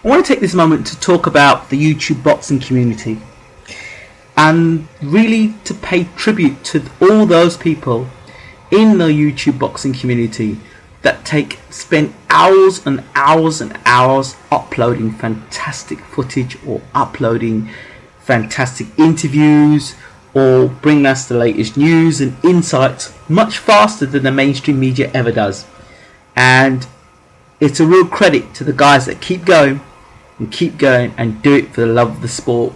I want to take this moment to talk about the YouTube boxing community and really to pay tribute to all those people in the YouTube boxing community that spend hours and hours and hours uploading fantastic footage or uploading fantastic interviews or bringing us the latest news and insights much faster than the mainstream media ever does. And it's a real credit to the guys that keep going and do it for the love of the sport.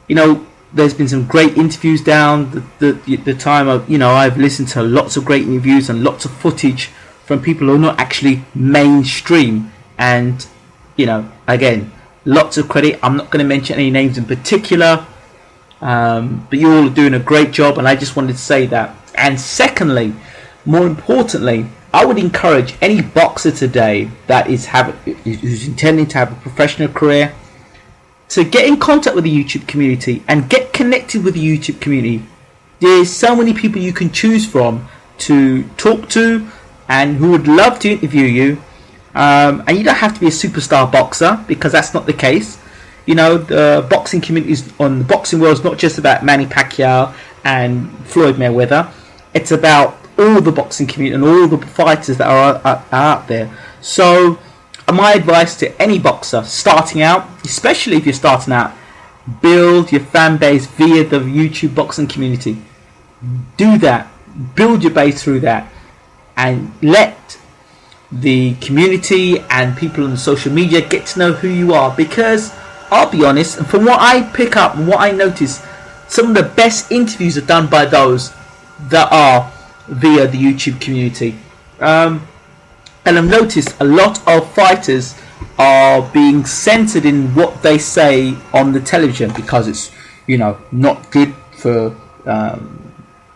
You know, there's been some great interviews down the time of, I've listened to lots of great interviews and lots of footage from people who are not actually mainstream, and again, lots of credit. I'm not going to mention any names in particular, but you all are doing a great job, and I just wanted to say that. And secondly, more importantly, I would encourage any boxer today that who's intending to have a professional career to get in contact with the YouTube community and get connected with the YouTube community. There's so many people you can choose from to talk to and who would love to interview you. And you don't have to be a superstar boxer, because that's not the case. The boxing community on the boxing world is not just about Manny Pacquiao and Floyd Mayweather. It's about all the boxing community and all the fighters that are out there. So my advice to any boxer starting out, especially if you're starting out, build your fan base via the YouTube boxing community. Do that. Build your base through that, and let the community and people on social media get to know who you are. Because I'll be honest, and from what I pick up and what I notice, some of the best interviews are done by those that are via the YouTube community. And I've noticed a lot of fighters are being censored in what they say on the television because it's not good for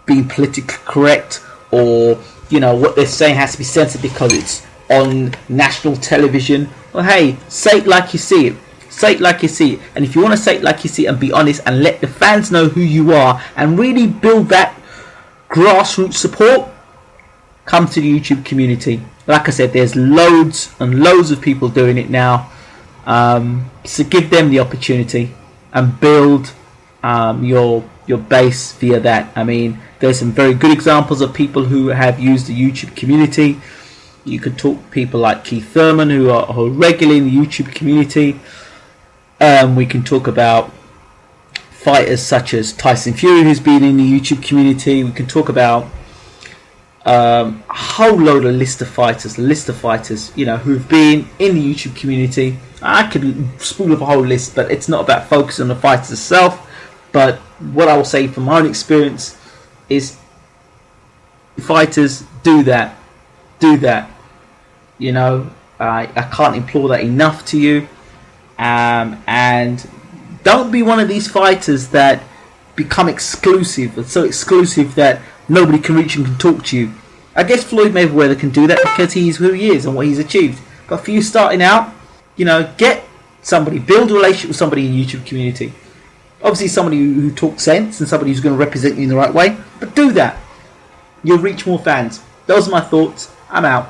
being politically correct, or what they're saying has to be censored because it's on national television. Well, hey, say it like you see it. Say it like you see it. And if you want to say it like you see it and be honest and let the fans know who you are and really build that grassroots support, come to the YouTube community. Like I said, there's loads and loads of people doing it now, so give them the opportunity and build your base via that. I mean, there's some very good examples of people who have used the YouTube community. You could talk to people like Keith Thurman who are regularly in the YouTube community. We can talk about fighters such as Tyson Fury, who's been in the YouTube community. We can talk about a whole load of list of fighters, who've been in the YouTube community. I could spool up a whole list, but it's not about focusing on the fighters itself. But what I will say from my own experience is, fighters, do that. I can't implore that enough to you. And don't be one of these fighters that become exclusive, and so exclusive that nobody can reach and can talk to you. I guess Floyd Mayweather can do that because he's who he is and what he's achieved. But for you starting out, get somebody, build a relationship with somebody in the YouTube community. Obviously somebody who talks sense and somebody who's going to represent you in the right way. But do that. You'll reach more fans. Those are my thoughts. I'm out.